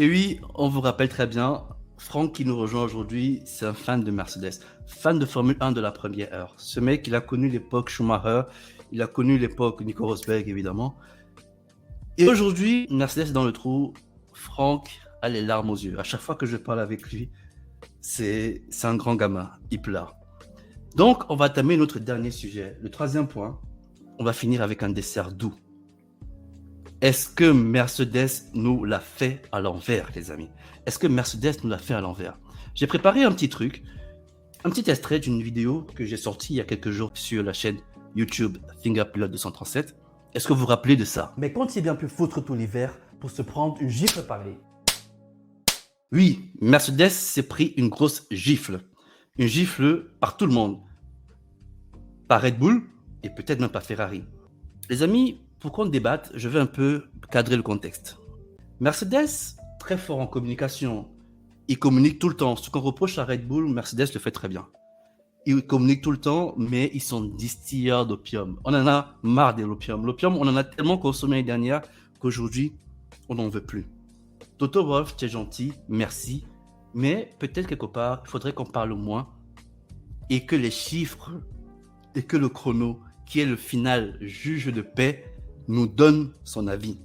Et oui, on vous rappelle très bien, Franck qui nous rejoint aujourd'hui, c'est un fan de Mercedes, fan de Formule 1 de la première heure. Ce mec, il a connu l'époque Schumacher, il a connu l'époque Nico Rosberg évidemment. Et aujourd'hui, Mercedes est dans le trou, Franck a les larmes aux yeux. À chaque fois que je parle avec lui, c'est un grand gamin, il pleure. Donc, on va entamer notre dernier sujet. Le troisième point, on va finir avec un dessert doux. Est-ce que Mercedes nous l'a fait à l'envers, les amis? Est-ce que Mercedes nous l'a fait à l'envers? J'ai préparé un petit truc, un petit extrait d'une vidéo que j'ai sortie il y a quelques jours sur la chaîne YouTube Fingerpilot 237. Est-ce que vous vous rappelez de ça? Mais quand il bien pu foutre tout l'hiver pour se prendre une gifle par les... Oui, Mercedes s'est pris une grosse gifle. Une gifle par tout le monde. Par Red Bull et peut-être même par Ferrari. Les amis, pour qu'on débatte, je vais un peu cadrer le contexte. Mercedes, très fort en communication, il communique tout le temps. Ce qu'on reproche à Red Bull, Mercedes le fait très bien. Ils communiquent tout le temps, mais ils sont distilleurs d'opium. On en a marre de l'opium. L'opium, on en a tellement consommé l'année dernière qu'aujourd'hui, on n'en veut plus. Toto Wolff, tu es gentil, merci, mais peut-être quelque part, il faudrait qu'on parle moins et que les chiffres et que le chrono, qui est le final juge de paix, nous donne son avis.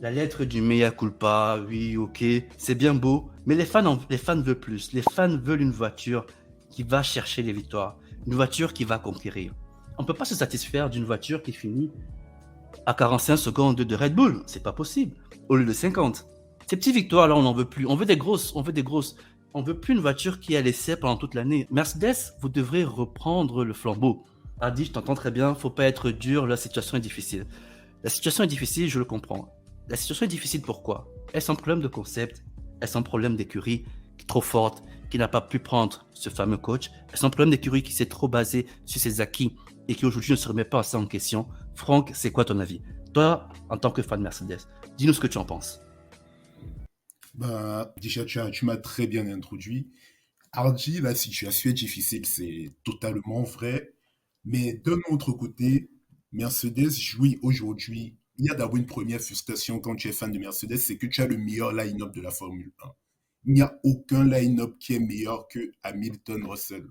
La lettre du mea culpa, oui, ok, c'est bien beau, mais les fans veulent plus. Les fans veulent une voiture qui va chercher les victoires, une voiture qui va conquérir. On ne peut pas se satisfaire d'une voiture qui finit à 45 secondes de Red Bull, c'est pas possible, au lieu de 50. Ces petites victoires-là, on n'en veut plus. On veut des grosses, on veut des grosses. On veut plus une voiture qui a l'essai pendant toute l'année. Mercedes, vous devrez reprendre le flambeau. Hardy, je t'entends très bien, faut pas être dur, la situation est difficile. La situation est difficile, je le comprends. La situation est difficile pourquoi? Est-ce un problème de concept? Est-ce un problème d'écurie qui est trop forte, qui n'a pas pu prendre ce fameux coach? Est-ce un problème d'écurie qui s'est trop basé sur ses acquis et qui aujourd'hui ne se remet pas à ça en question? Franck, c'est quoi ton avis? Toi, en tant que fan de Mercedes, dis-nous ce que tu en penses. Bah, déjà, tu m'as très bien introduit. Hardy, la situation est difficile, c'est totalement vrai. Mais d'un autre côté, Mercedes jouit aujourd'hui. Il y a d'abord une première frustration quand tu es fan de Mercedes, c'est que tu as le meilleur line-up de la Formule 1. Il n'y a aucun line-up qui est meilleur que Hamilton Russell.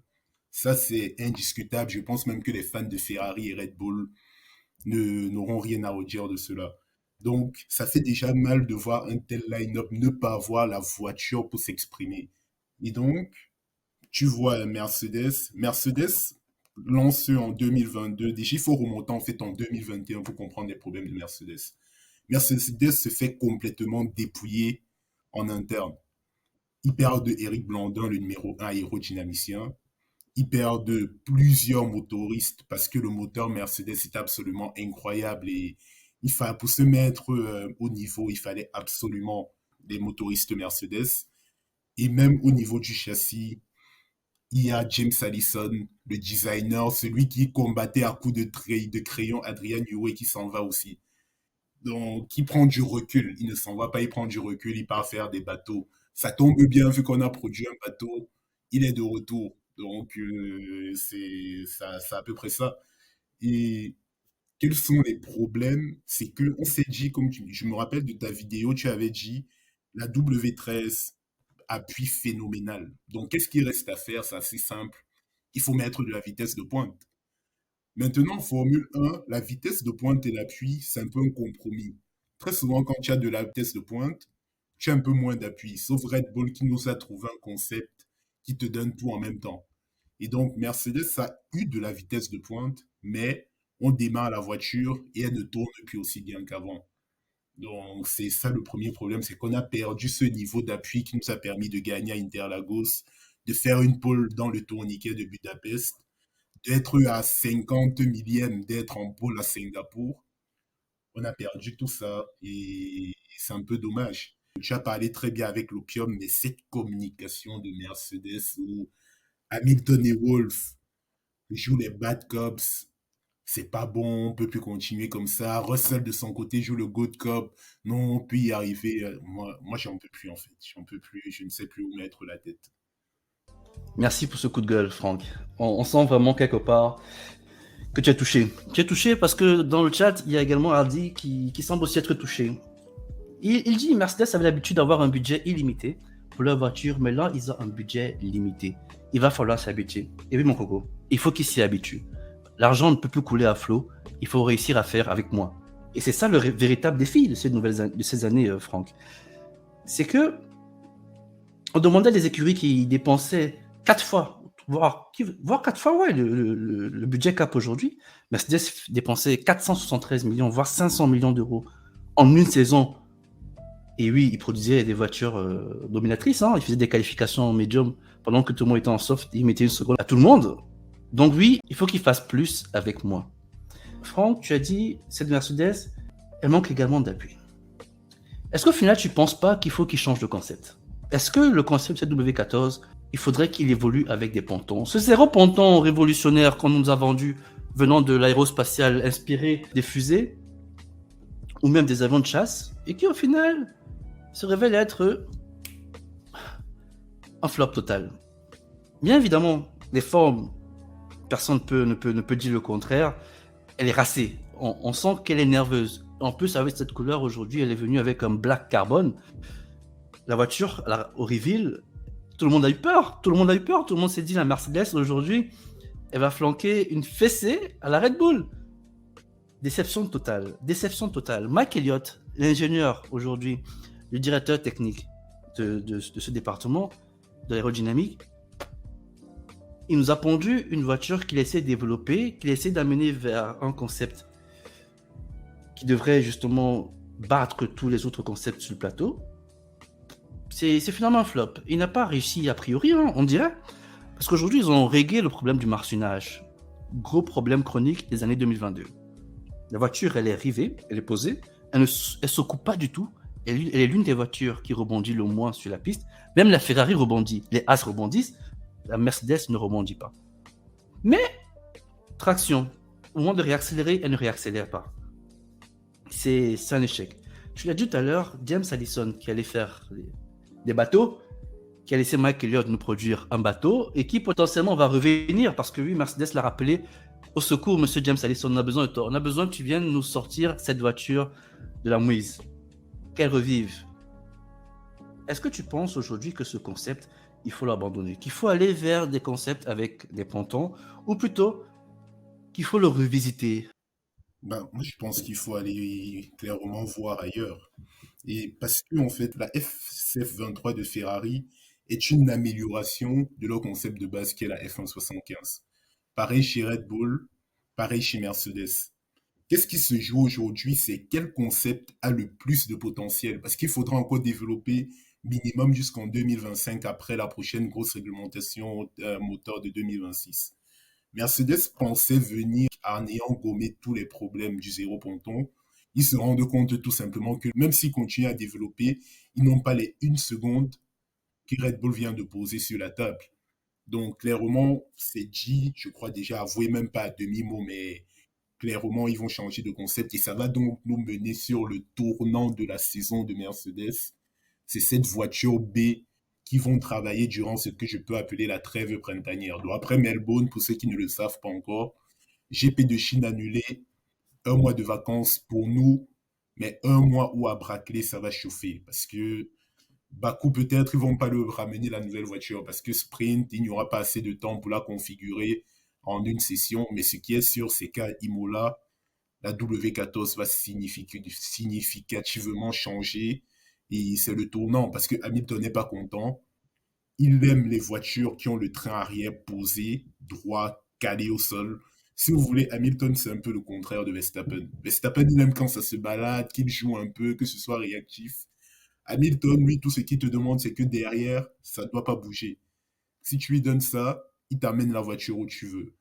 Ça, c'est indiscutable. Je pense même que les fans de Ferrari et Red Bull n'auront rien à redire de cela. Donc, ça fait déjà mal de voir un tel line-up ne pas avoir la voiture pour s'exprimer. Et donc, tu vois Mercedes lancé en 2022. Déjà, il faut remonter en fait en 2021 pour comprendre les problèmes de Mercedes. Mercedes se fait complètement dépouiller en interne. Il perd de Eric Blandin, le numéro 1 aérodynamicien. Il perd de plusieurs motoristes parce que le moteur Mercedes est absolument incroyable et pour se mettre au niveau, il fallait absolument des motoristes Mercedes. Et même au niveau du châssis, il y a James Allison, le designer, celui qui combattait à coups de crayon Adrian Newey qui s'en va aussi. Donc, qui prend du recul. Il ne s'en va pas, il prend du recul, il part faire des bateaux. Ça tombe bien vu qu'on a produit un bateau, il est de retour. Donc, c'est à peu près ça. Et quels sont les problèmes? C'est que on s'est dit, je me rappelle de ta vidéo, tu avais dit la W13 appui phénoménal. Donc, qu'est-ce qu'il reste à faire? C'est assez simple. Il faut mettre de la vitesse de pointe. Maintenant, en Formule 1, la vitesse de pointe et l'appui, c'est un peu un compromis. Très souvent, quand tu as de la vitesse de pointe, tu as un peu moins d'appui. Sauf Red Bull qui nous a trouvé un concept qui te donne tout en même temps. Et donc, Mercedes a eu de la vitesse de pointe, mais on démarre la voiture et elle ne tourne plus aussi bien qu'avant. Donc, c'est ça le premier problème, c'est qu'on a perdu ce niveau d'appui qui nous a permis de gagner à Interlagos, de faire une pole dans le tourniquet de Budapest, d'être à 50 millièmes, d'être en pole à Singapour. On a perdu tout ça et c'est un peu dommage. Tu as parlé très bien avec l'opium, mais cette communication de Mercedes où Hamilton et Wolff jouent les bad cops, c'est pas bon, on peut plus continuer comme ça. Russell de son côté joue le good cop, non, on peut y arriver. Moi j'en peux plus en fait, j'en peux plus, je ne sais plus où mettre la tête. Merci pour ce coup de gueule, Franck. On sent vraiment quelque part que tu es touché. Tu es touché parce que dans le chat, il y a également Hardy qui semble aussi être touché. Il dit Mercedes avait l'habitude d'avoir un budget illimité pour leur voiture, mais là, ils ont un budget limité. Il va falloir s'habituer. Et oui, mon coco, il faut qu'ils s'y habituent. L'argent ne peut plus couler à flot. Il faut réussir à faire avec moi. Et c'est ça le véritable défi de ces années, Franck. C'est que on demandait à des écuries qui dépensaient 4 fois, voire 4 fois, ouais, le budget cap aujourd'hui. Mercedes dépensait 473 millions, voire 500 millions d'euros en une saison. Et oui, il produisait des voitures dominatrices. Hein. Il faisait des qualifications en médium pendant que tout le monde était en soft. Il mettait une seconde à tout le monde. Donc oui, il faut qu'il fasse plus avec moi. Franck, tu as dit, cette Mercedes, elle manque également d'appui. Est-ce qu'au final, tu ne penses pas qu'il faut qu'il change de concept? Est-ce que le concept de cette W14, il faudrait qu'il évolue avec des pontons? Ce zéro ponton révolutionnaire qu'on nous a vendu venant de l'aérospatial inspiré des fusées ou même des avions de chasse et qui au final se révèle être un flop total. Bien évidemment, les formes, personne ne peut dire le contraire. Elle est racée. On sent qu'elle est nerveuse. En plus, avec cette couleur, aujourd'hui, elle est venue avec un black carbone. La voiture, au reveal, tout le monde a eu peur. Tout le monde s'est dit, la Mercedes, aujourd'hui, elle va flanquer une fessée à la Red Bull. Déception totale. Mike Elliott, l'ingénieur, aujourd'hui, le directeur technique de ce département de l'aérodynamique, il nous a pondu une voiture qu'il essaie de développer, qu'il essaie d'amener vers un concept qui devrait justement battre tous les autres concepts sur le plateau. C'est finalement un flop. Il n'a pas réussi a priori, hein, on dirait. Parce qu'aujourd'hui, ils ont réglé le problème du marcinage. Gros problème chronique des années 2022. La voiture, elle est rivée, elle est posée, elle ne se coupe pas du tout. Elle est l'une des voitures qui rebondit le moins sur la piste. Même la Ferrari rebondit, les As rebondissent, la Mercedes ne rebondit pas. Mais, traction, au moment de réaccélérer, elle ne réaccélère pas. C'est un échec. Tu l'as dit tout à l'heure, James Allison qui allait faire des bateaux, qui a laissé Mike Elliott nous produire un bateau et qui potentiellement va revenir parce que oui, Mercedes l'a rappelé. Au secours, monsieur James Allison, on a besoin de toi. On a besoin que tu viennes nous sortir cette voiture de la mouise. Qu'elle revive. Est-ce que tu penses aujourd'hui que ce concept, il faut l'abandonner? Qu'il faut aller vers des concepts avec des pontons ou plutôt qu'il faut le revisiter? Ben, moi, je pense qu'il faut aller clairement voir ailleurs. Et parce que, en fait, la FCF23 de Ferrari est une amélioration de leur concept de base qui est la F175. Pareil chez Red Bull, pareil chez Mercedes. Qu'est-ce qui se joue aujourd'hui? C'est quel concept a le plus de potentiel? Parce qu'il faudra encore développer minimum jusqu'en 2025 après la prochaine grosse réglementation moteur de 2026. Mercedes pensait venir en ayant gommé tous les problèmes du zéro ponton. Ils se rendent compte tout simplement que même s'ils continuent à développer, ils n'ont pas les 1 seconde que Red Bull vient de poser sur la table. Donc clairement, c'est dit, je crois déjà avoué même pas à demi-mot, mais clairement, ils vont changer de concept et ça va donc nous mener sur le tournant de la saison de Mercedes. C'est cette voiture B qui vont travailler durant ce que je peux appeler la trêve printanière. Donc après Melbourne, pour ceux qui ne le savent pas encore, GP de Chine annulé, 1 mois de vacances pour nous, mais 1 mois où à Brackley, ça va chauffer. Parce que Bakou, peut-être, ils vont pas le ramener la nouvelle voiture parce que sprint, il n'y aura pas assez de temps pour la configurer en une session. Mais ce qui est sûr, c'est qu'à Imola, la W14 va significativement changer et c'est le tournant parce que Hamilton n'est pas content. Il aime les voitures qui ont le train arrière posé, droit, calé au sol. Si vous voulez, Hamilton, c'est un peu le contraire de Verstappen. Verstappen, il aime quand ça se balade, qu'il joue un peu, que ce soit réactif. Hamilton, lui, tout ce qu'il te demande, c'est que derrière, ça ne doit pas bouger. Si tu lui donnes ça, il t'amène la voiture où tu veux.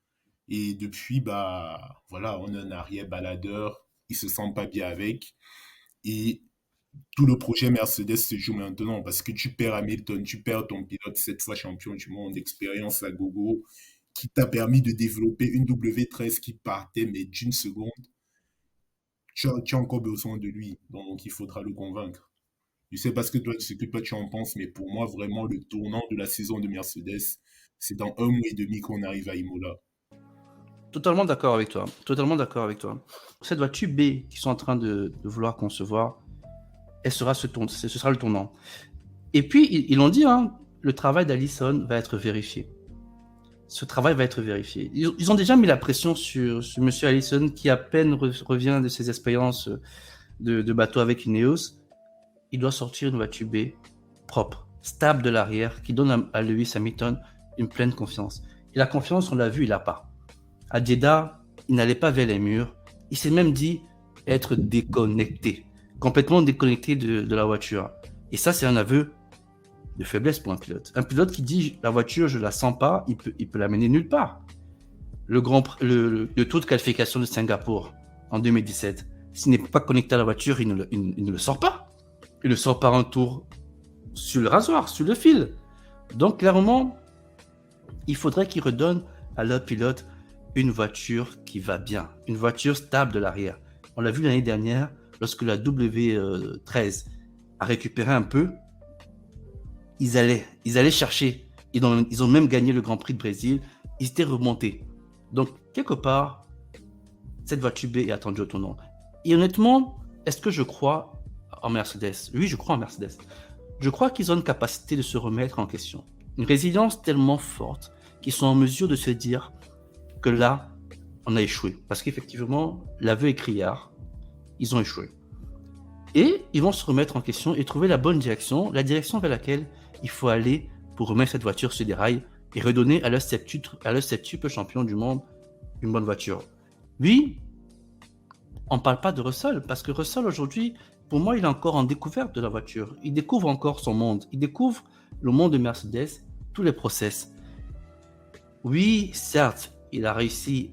Et depuis, bah, voilà, on a un arrière baladeur, il se sent pas bien avec. Et tout le projet Mercedes se joue maintenant parce que tu perds Hamilton, tu perds ton pilote 7 fois champion du monde d'expérience à gogo qui t'a permis de développer une W13 qui partait mais d'une seconde. Tu as encore besoin de lui, donc il faudra le convaincre. Je sais pas ce que toi tu en penses, mais pour moi vraiment le tournant de la saison de Mercedes, c'est dans 1 mois et demi qu'on arrive à Imola. Totalement d'accord avec toi. Cette voiture B qu'ils sont en train de vouloir concevoir, ce sera le tournant. Et puis, ils l'ont dit, hein, le travail d'Allison va être vérifié. Ce travail va être vérifié. Ils ont déjà mis la pression sur M. Allison, qui à peine revient de ses expériences de bateau avec Ineos. Il doit sortir une voiture B propre, stable de l'arrière, qui donne à Lewis Hamilton une pleine confiance. Et la confiance, on l'a vu, il n'a pas. À Jeddah, il n'allait pas vers les murs. Il s'est même dit être déconnecté, complètement déconnecté de la voiture. Et ça, c'est un aveu de faiblesse pour un pilote. Un pilote qui dit la voiture, je la sens pas, il peut l'amener nulle part. Le tour de qualification de Singapour en 2017, s'il n'est pas connecté à la voiture, il ne le sort pas. Il ne sort pas un tour sur le rasoir, sur le fil. Donc clairement, il faudrait qu'il redonne à leur pilote une voiture qui va bien, une voiture stable de l'arrière. On l'a vu l'année dernière, lorsque la W13 a récupéré un peu, ils allaient chercher. Ils ont même gagné le Grand Prix de Brésil. Ils étaient remontés. Donc, quelque part, cette voiture B est attendue au tournant. Et honnêtement, est-ce que je crois en Mercedes? Oui, je crois en Mercedes. Je crois qu'ils ont une capacité de se remettre en question. Une résilience tellement forte qu'ils sont en mesure de se dire que là, on a échoué. Parce qu'effectivement, l'aveu est criard. Ils ont échoué. Et ils vont se remettre en question et trouver la bonne direction, la direction vers laquelle il faut aller pour remettre cette voiture sur des rails et redonner à leur septuple champion du monde une bonne voiture. Oui, on ne parle pas de Russell, parce que Russell aujourd'hui, pour moi, il est encore en découverte de la voiture. Il découvre encore son monde. Il découvre le monde de Mercedes, tous les process. Oui, certes, il a réussi,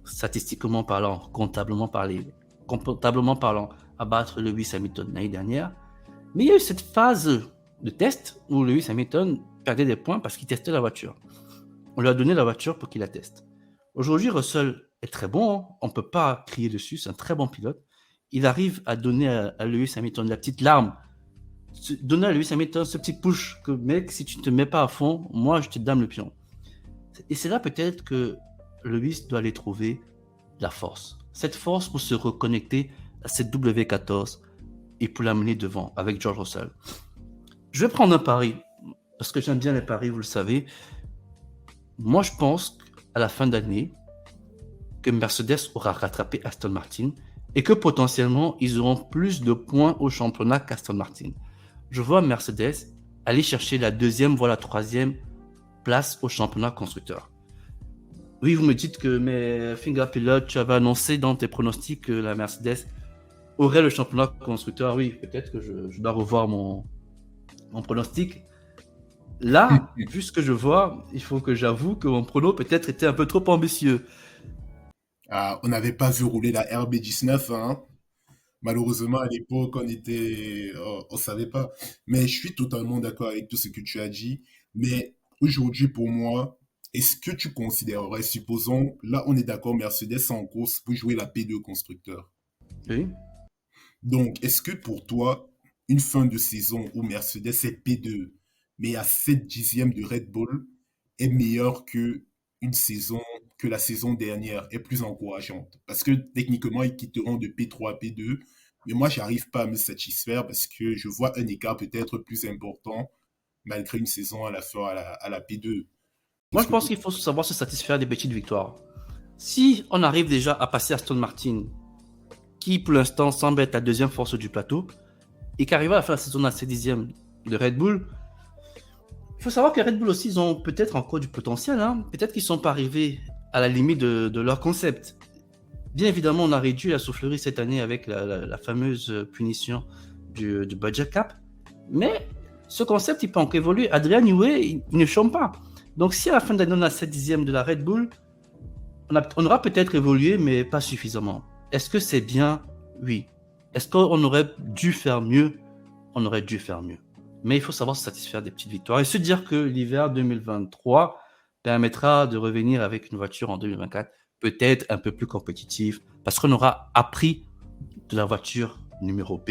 statistiquement parlant, comptablement parlant, à battre Lewis Hamilton l'année dernière. Mais il y a eu cette phase de test où Lewis Hamilton perdait des points parce qu'il testait la voiture. On lui a donné la voiture pour qu'il la teste. Aujourd'hui, Russell est très bon, hein. On ne peut pas crier dessus, c'est un très bon pilote. Il arrive à donner à Lewis Hamilton la petite larme, donner à Lewis Hamilton ce petit push que, mec, si tu ne te mets pas à fond, moi, je te dame le pion. Et c'est là peut-être que Lewis doit aller trouver la force. Cette force pour se reconnecter à cette W14 et pour l'amener devant avec George Russell. Je vais prendre un pari, parce que j'aime bien les paris, vous le savez. Moi, je pense qu'à la fin d'année, que Mercedes aura rattrapé Aston Martin et que potentiellement, ils auront plus de points au championnat qu'Aston Martin. Je vois Mercedes aller chercher la deuxième, voire la troisième place au championnat constructeur. Oui, vous me dites que, mais Finger Pilot, tu avais annoncé dans tes pronostics que la Mercedes aurait le championnat constructeur. Oui, peut-être que je dois revoir mon pronostic. Là, vu ce que je vois, il faut que j'avoue que mon prono peut-être était un peu trop ambitieux. Ah, on n'avait pas vu rouler la RB19, hein. Malheureusement, à l'époque, on savait pas. Mais je suis totalement d'accord avec tout ce que tu as dit. Mais aujourd'hui, pour moi, est-ce que tu considérerais, supposons, là, on est d'accord, Mercedes en course pour jouer la P2 constructeur. Oui. Donc, est-ce que pour toi, une fin de saison où Mercedes est P2, mais à 7 dixièmes de Red Bull, est meilleure que la saison dernière, est plus encourageante? Parce que techniquement, ils quitteront de P3 à P2, mais moi, j'arrive pas à me satisfaire parce que je vois un écart peut-être plus important malgré une saison à la fin à la P2. Moi, Qu'est-ce je que pense tu... qu'il faut savoir se satisfaire des petites victoires. Si on arrive déjà à passer Aston Martin, qui pour l'instant semble être la deuxième force du plateau, et qu'arrive à la fin de la saison à 7 dixièmes de Red Bull, il faut savoir que Red Bull aussi, ils ont peut-être encore du potentiel. Hein. Peut-être qu'ils ne sont pas arrivés à la limite de leur concept. Bien évidemment, on a réduit la soufflerie cette année avec la fameuse punition du budget cap. Mais ce concept, il peut encore évoluer. Adrian Newey, il ne chôme pas. Donc si à la fin de l'année, on a 7 dixièmes de la Red Bull, on aura peut-être évolué, mais pas suffisamment. Est-ce que c'est bien? Oui. Est-ce qu'on aurait dû faire mieux? On aurait dû faire mieux. Mais il faut savoir se satisfaire des petites victoires et se dire que l'hiver 2023 permettra de revenir avec une voiture en 2024 peut-être un peu plus compétitive parce qu'on aura appris de la voiture numéro B.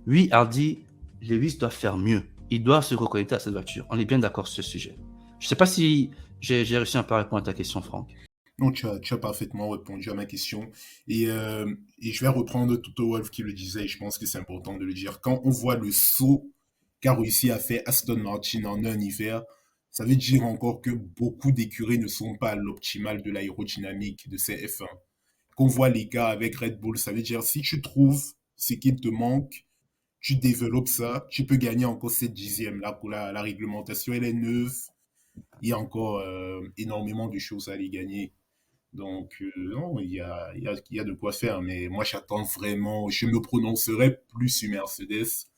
Oui, Hardy, Lewis doit faire mieux. Il doit se reconnecter à cette voiture. On est bien d'accord sur ce sujet. Je ne sais pas si j'ai réussi un peu à répondre à ta question, Franck. Non, tu as parfaitement répondu à ma question. Et je vais reprendre Toto Wolff qui le disait, et je pense que c'est important de le dire. Quand on voit le saut qu'a réussi à faire Aston Martin en un hiver, ça veut dire encore que beaucoup d'écuries ne sont pas à l'optimal de l'aérodynamique de ces F1. Qu'on voit les gars avec Red Bull, ça veut dire si tu trouves ce qui te manque, tu développes ça, tu peux gagner encore cette dixième. Là, pour la réglementation, elle est neuve. Il y a encore énormément de choses à aller gagner. Donc, non, il y a de quoi faire. Mais moi, j'attends vraiment, je me prononcerai plus sur Mercedes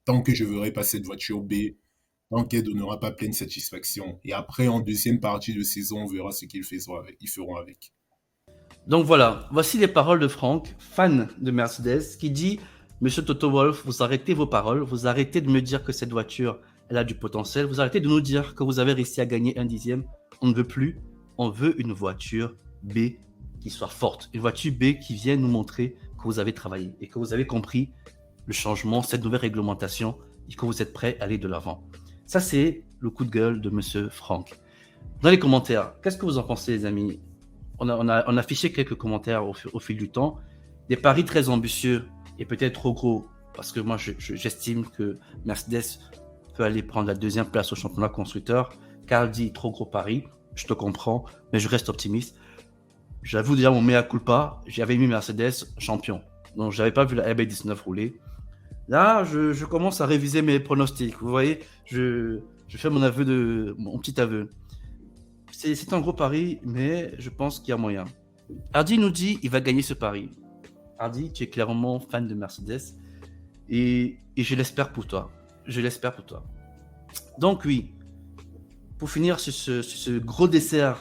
tant que je ne verrai pas cette voiture B, tant qu'elle ne donnera pas pleine satisfaction. Et après, en deuxième partie de saison, on verra ce ils feront avec. Donc voilà, voici les paroles de Franck, fan de Mercedes, qui dit « Monsieur Toto Wolff, vous arrêtez vos paroles, vous arrêtez de me dire que cette voiture, elle a du potentiel, vous arrêtez de nous dire que vous avez réussi à gagner un dixième. On ne veut plus, on veut une voiture B qui soit forte, une voiture B qui vienne nous montrer que vous avez travaillé et que vous avez compris le changement, cette nouvelle réglementation et que vous êtes prêt à aller de l'avant. » Ça, c'est le coup de gueule de Monsieur Franck. Dans les commentaires, qu'est-ce que vous en pensez, les amis? On a affiché quelques commentaires au fil du temps. Des paris très ambitieux et peut-être trop gros, parce que moi, j'estime que Mercedes peut aller prendre la deuxième place au championnat constructeur. Carl dit trop gros pari, je te comprends, mais je reste optimiste. J'avoue déjà mon mea culpa, j'avais mis Mercedes champion. Donc, je n'avais pas vu la RB19 rouler. Là, je commence à réviser mes pronostics. Vous voyez, je fais mon petit aveu. C'est un gros pari, mais je pense qu'il y a moyen. Hardy nous dit qu'il va gagner ce pari. Hardy, tu es clairement fan de Mercedes et je l'espère pour toi. Je l'espère pour toi. Donc oui, pour finir sur ce gros dessert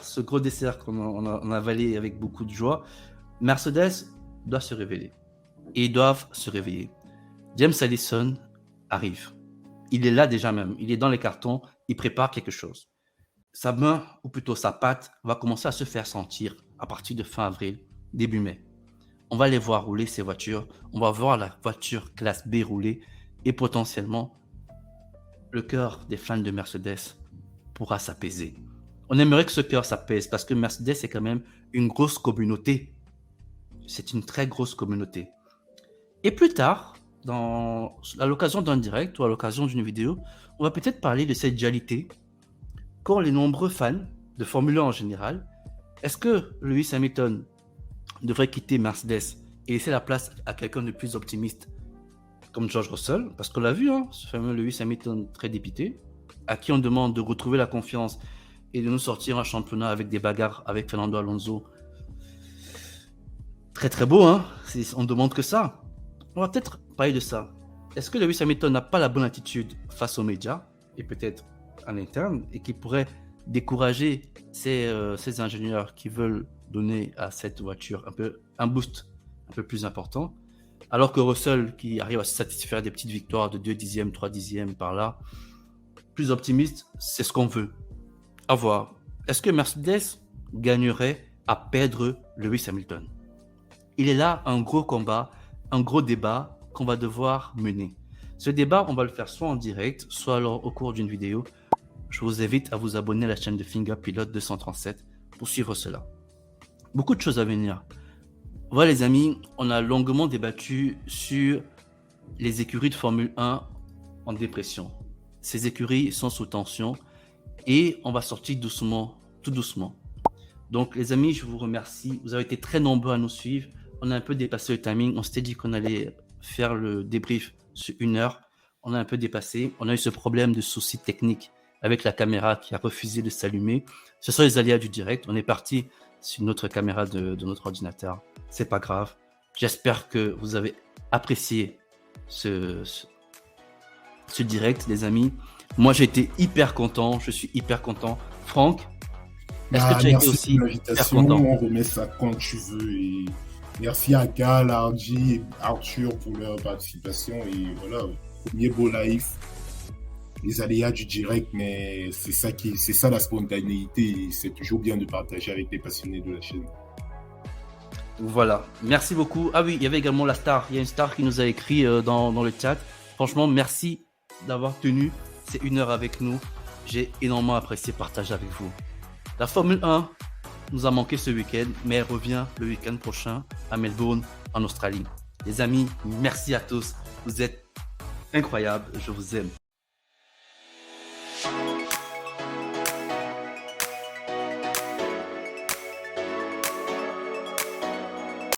qu'on a avalé avec beaucoup de joie, Mercedes doit se révéler. Et ils doivent se réveiller. James Allison arrive. Il est là déjà même. Il est dans les cartons. Il prépare quelque chose. Sa main, ou plutôt sa patte, va commencer à se faire sentir à partir de fin avril, début mai. On va les voir rouler ces voitures, on va voir la voiture classe B rouler et potentiellement, le cœur des fans de Mercedes pourra s'apaiser. On aimerait que ce cœur s'apaise parce que Mercedes est quand même une grosse communauté. C'est une très grosse communauté. Et plus tard, à l'occasion d'un direct ou à l'occasion d'une vidéo, on va peut-être parler de cette dualité qu'ont les nombreux fans de Formule 1 en général. Est-ce que Lewis Hamilton devrait quitter Mercedes et laisser la place à quelqu'un de plus optimiste comme George Russell? Parce qu'on l'a vu, ce fameux Lewis Hamilton très dépité, à qui on demande de retrouver la confiance et de nous sortir un championnat avec des bagarres avec Fernando Alonso. Très très beau, on ne demande que ça. On va peut-être parler de ça. Est-ce que Lewis Hamilton n'a pas la bonne attitude face aux médias et peut-être en interne et qui pourrait décourager ces ingénieurs qui veulent donner à cette voiture un boost un peu plus important, alors que Russell qui arrive à se satisfaire des petites victoires de 2 dixièmes, 3 dixièmes par là, plus optimiste, c'est ce qu'on veut. À voir. Est-ce que Mercedes gagnerait à perdre Lewis Hamilton? Il est là un gros combat, un gros débat qu'on va devoir mener. Ce débat, on va le faire soit en direct, soit alors au cours d'une vidéo. Je vous invite à vous abonner à la chaîne de Finger Pilote 237 pour suivre cela. Beaucoup de choses à venir. Voilà les amis, on a longuement débattu sur les écuries de Formule 1 en dépression. Ces écuries sont sous tension et on va sortir doucement, tout doucement. Donc les amis, je vous remercie. Vous avez été très nombreux à nous suivre. On a un peu dépassé le timing. On s'était dit qu'on allait faire le débrief sur 1 heure. On a un peu dépassé. On a eu ce problème de souci technique avec la caméra qui a refusé de s'allumer. Ce sont les aléas du direct. On est parti sur notre caméra de notre ordinateur. C'est pas grave. J'espère que vous avez apprécié ce direct, les amis. Moi, j'ai été hyper content. Je suis hyper content. Franck, est-ce que tu as été aussi hyper content? On remet ça quand tu veux. Et merci à Gal, Hardy et Arthur pour leur participation. Et voilà, premier beau live. Les aléas du direct, mais c'est ça la spontanéité. C'est toujours bien de partager avec les passionnés de la chaîne. Voilà, merci beaucoup. Ah oui, il y avait également la star. Il y a une star qui nous a écrit dans le chat. Franchement, merci d'avoir tenu ces 1 heure avec nous. J'ai énormément apprécié partager avec vous. La Formule 1 nous a manqué ce week-end, mais elle revient le week-end prochain à Melbourne, en Australie. Les amis, merci à tous. Vous êtes incroyables. Je vous aime.